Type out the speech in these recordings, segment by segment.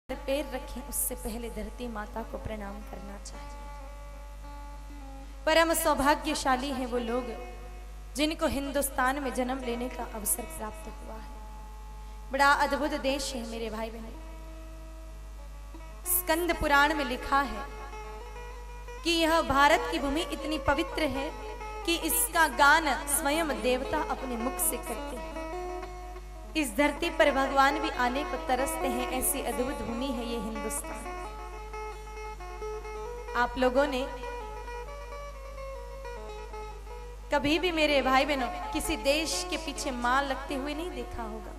पैर रखें उससे पहले धरती माता को प्रणाम करना चाहिए। परम सौभाग्यशाली हैं वो लोग जिनको हिंदुस्तान में जन्म लेने का अवसर प्राप्त हुआ है। बड़ा अद्भुत देश है मेरे भाई बहन। स्कंद पुराण में लिखा है कि यह भारत की भूमि इतनी पवित्र है कि इसका गान स्वयं देवता अपने मुख से करते हैं। इस धरती पर भगवान भी आने को तरसते हैं, ऐसी अद्भुत भूमि है ये हिंदुस्तान। आप लोगों ने कभी भी मेरे भाई बहनों किसी देश के पीछे मां लगते हुए नहीं देखा होगा,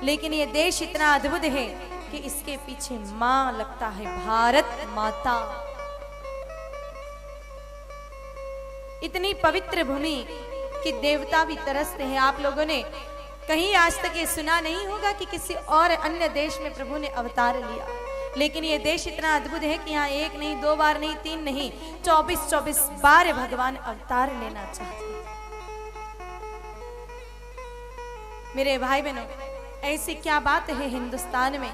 लेकिन ये देश इतना अद्भुत है कि इसके पीछे मां लगता है, भारत माता। इतनी पवित्र भूमि कि देवता भी तरसते हैं। आप लोगों ने कहीं आज तक ये सुना नहीं होगा कि किसी और अन्य देश में प्रभु ने अवतार लिया, लेकिन ये देश इतना अद्भुत है कि यहाँ एक नहीं, दो बार नहीं, तीन नहीं, 24 बार भगवान अवतार लेना चाहते हैं। मेरे भाई बहनों, ऐसी क्या बात है हिंदुस्तान में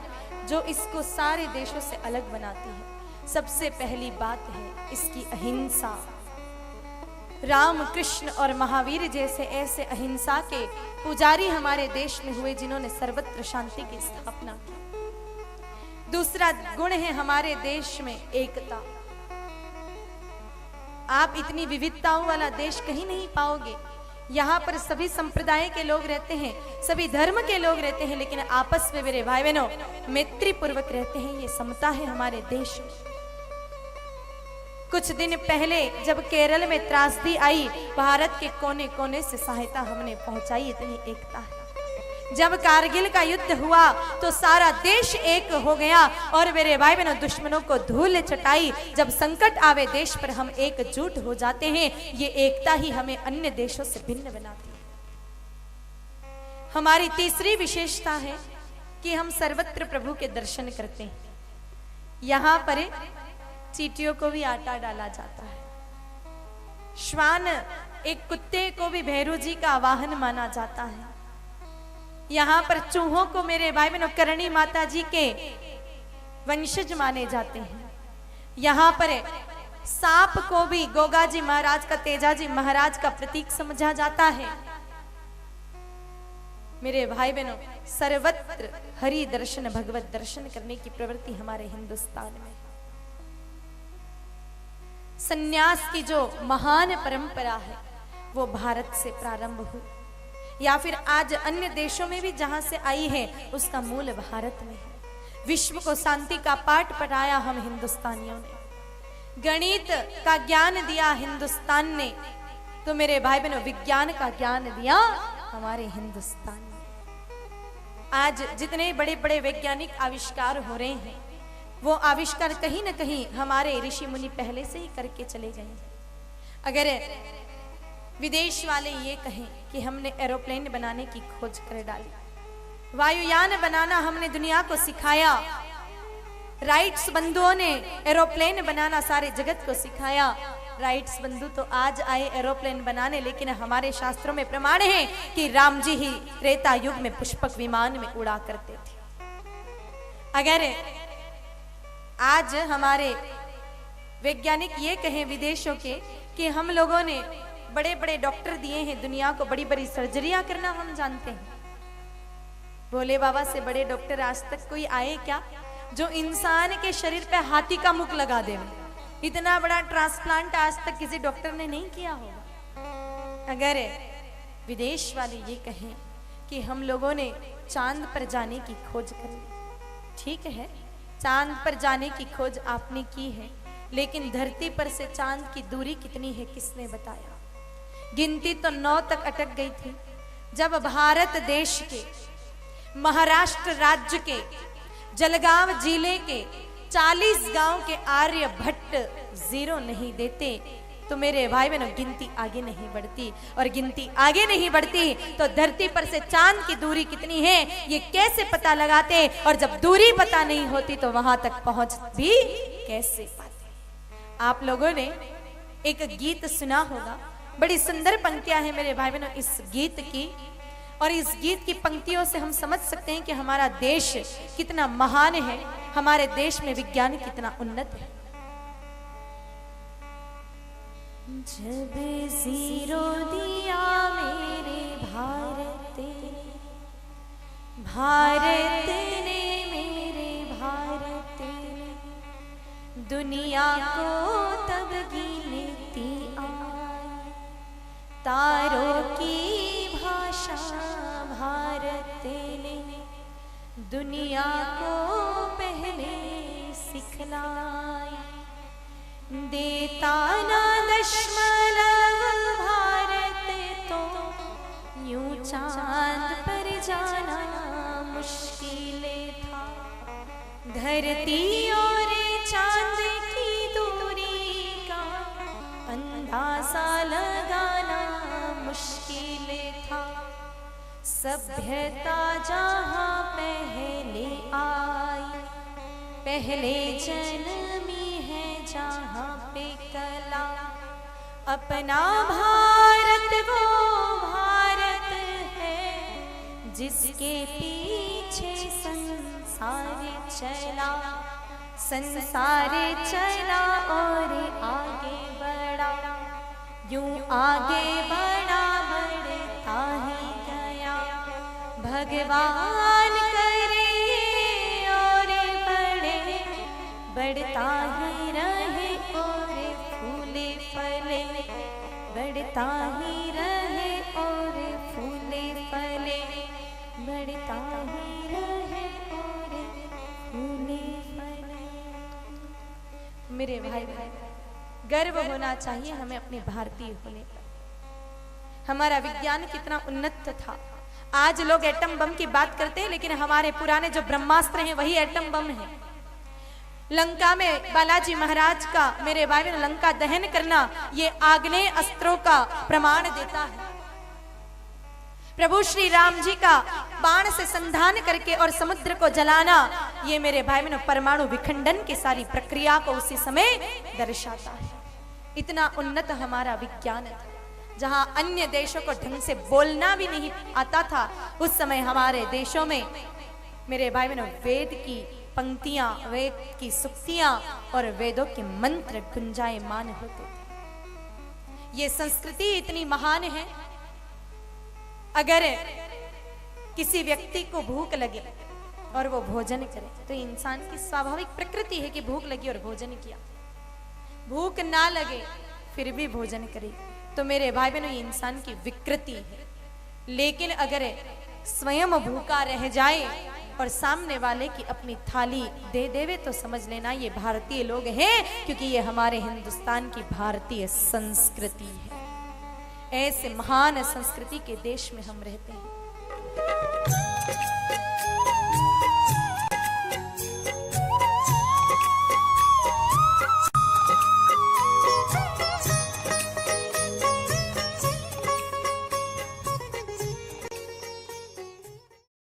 जो इसको सारे देशों से अलग बनाती है? सबसे पहली बात है इसकी अहिंसा। राम, कृष्ण और महावीर जैसे ऐसे अहिंसा के पुजारी हमारे देश में हुए जिन्होंने सर्वत्र शांति की स्थापना की। दूसरा गुण है हमारे देश में एकता। आप इतनी विविधताओं वाला देश कहीं नहीं पाओगे। यहाँ पर सभी संप्रदाय के लोग रहते हैं, सभी धर्म के लोग रहते हैं, लेकिन आपस में मेरे भाई बहनों मैत्री पूर्वक रहते हैं। ये समता है हमारे देश में। कुछ दिन पहले जब केरल में त्रासदी आई, भारत के कोने कोने से सहायता हमने पहुंचाई। इतनी एकता है। जब कारगिल का युद्ध हुआ तो सारा देश एक हो गया और मेरे भाई बहनों दुश्मनों को धूल चटाई। जब संकट आवे देश पर हम एकजुट हो जाते हैं। ये एकता ही हमें अन्य देशों से भिन्न बनाती है। हमारी तीसरी विशेषता है कि हम सर्वत्र प्रभु के दर्शन करते हैं। यहाँ पर चींटियों को भी आटा डाला जाता है। श्वान, एक कुत्ते को भी भैरू जी का वाहन माना जाता है। यहाँ पर चूहों को मेरे भाई बहनों करणी माता जी के वंशज माने जाते हैं। यहाँ पर सांप को भी गोगा जी महाराज का, तेजा जी महाराज का प्रतीक समझा जाता है। मेरे भाई बहनों, सर्वत्र हरि दर्शन, भगवत दर्शन करने की प्रवृत्ति हमारे हिंदुस्तान में। सन्यास की जो महान परंपरा है वो भारत से प्रारंभ हुई, या फिर आज अन्य देशों में भी जहां से आई है उसका मूल भारत में है। विश्व को शांति का पाठ पढ़ाया हम हिंदुस्तानियों ने। गणित का ज्ञान दिया हिंदुस्तान ने, तो मेरे भाई बहनों विज्ञान का ज्ञान दिया हमारे हिंदुस्तान ने। आज जितने बड़े बड़े वैज्ञानिक आविष्कार हो रहे हैं वो आविष्कार कहीं ना कहीं हमारे ऋषि मुनि पहले से ही करके चले गए हैं। अगर विदेश वाले ये कहें कि हमने एरोप्लेन बनाने की खोज कर डाली, वायुयान बनाना हमने दुनिया को सिखाया, राइट्स बंधुओं ने एरोप्लेन बनाना सारे जगत को सिखाया। राइट्स बंधु तो आज आए एरोप्लेन बनाने, लेकिन हमारे शास्त्रों में प्रमाण है कि राम जी ही त्रेता युग में पुष्पक विमान में उड़ा करते थे। अगर आज हमारे वैज्ञानिक ये कहें विदेशों के कि हम लोगों ने बड़े बड़े डॉक्टर दिए हैं दुनिया को, बड़ी बड़ी सर्जरियां करना हम जानते हैं। भोले बाबा से बड़े डॉक्टर आज तक कोई आए क्या जो इंसान के शरीर पे हाथी का मुख लगा दे? इतना बड़ा ट्रांसप्लांट आज तक किसी डॉक्टर ने नहीं किया होगा। अगर विदेश वाले ये कहें कि हम लोगों ने चांद पर जाने की खोज कर ली, ठीक है, चांद पर जाने की खोज आपने की है, लेकिन धरती पर से चांद की दूरी कितनी है किसने बताया? गिनती तो 9 तक अटक गई थी जब भारत देश के महाराष्ट्र राज्य के जलगांव जिले के 40 गांव के आर्यभट्ट जीरो नहीं देते तो मेरे भाई बहनों गिनती आगे नहीं बढ़ती, और गिनती आगे नहीं बढ़ती तो धरती पर से चांद की दूरी कितनी है ये कैसे पता लगाते? और जब दूरी पता नहीं होती तो वहां तक पहुंच भी कैसे पाते? आप लोगों ने एक गीत सुना होगा, बड़ी सुंदर पंक्तियां हैं मेरे भाई बहनों इस गीत की, और इस गीत की पंक्तियों से हम समझ सकते हैं कि हमारा देश कितना महान है, हमारे देश में विज्ञान कितना उन्नत है। जब जीरो दिया मेरे भारत ने मेरे भारत ने दुनिया को तब गिनती आई। तारों की भाषा भारत ने दुनिया को पहले सिखलाई। देता ना दशमलव भारत तो यूं चांद पर जाना मुश्किल था। धरती और चांद की दूरी का अंदाजा लगाना मुश्किल था। सभ्यता जहां पहले आई, पहले जन्मी है जहां पे कला। अपना भारत वो भारत है जिसके पीछे संसार चला। संसार चला और आगे बढ़ा, यूं आगे बढ़ा बढ़ता ही गया। भगवान करे और बढ़े, बढ़ता ही रहे और फूले फले। बढ़ता ही रहे और फूले फले। बढ़ता ही रहे और फूले फले। मेरे भाई गर्व होना चाहिए हमें अपने भारतीय होने पर। हमारा विज्ञान कितना उन्नत था। आज लोग एटम बम की बात करते हैं, लेकिन हमारे पुराने जो ब्रह्मास्त्र हैं वही एटम बम है। लंका में बालाजी महाराज का, मेरे भाई ने लंका दहन करना, ये आग्नेय अस्त्रों का प्रमाण देता है। प्रभु श्री राम जी का बाण से संधान करके और समुद्र को जलाना, ये मेरे भाई ने परमाणु विखंडन की सारी प्रक्रिया को उसी समय दर्शाता है। इतना उन्नत हमारा विज्ञान था। जहां अन्य देशों को ढंग से बोलना भी नहीं आता था, उस समय हमारे देशों में मेरे भाई बहनों वेद की पंक्तियां, वेद की सुक्तियां और वेदों के मंत्र गुंजायमान होते थे। ये संस्कृति इतनी महान है। अगर किसी व्यक्ति को भूख लगे और वो भोजन करे, तो इंसान की स्वाभाविक प्रकृति है कि भूख लगी और भोजन किया। भूख ना लगे फिर भी भोजन करे, तो मेरे भाई बहनों ये इंसान की विकृति है। लेकिन अगर स्वयं भूखा रह जाए और सामने वाले की अपनी थाली दे देवे, तो समझ लेना ये भारतीय लोग हैं, क्योंकि ये हमारे हिंदुस्तान की भारतीय संस्कृति है। ऐसे महान संस्कृति के देश में हम रहते हैं।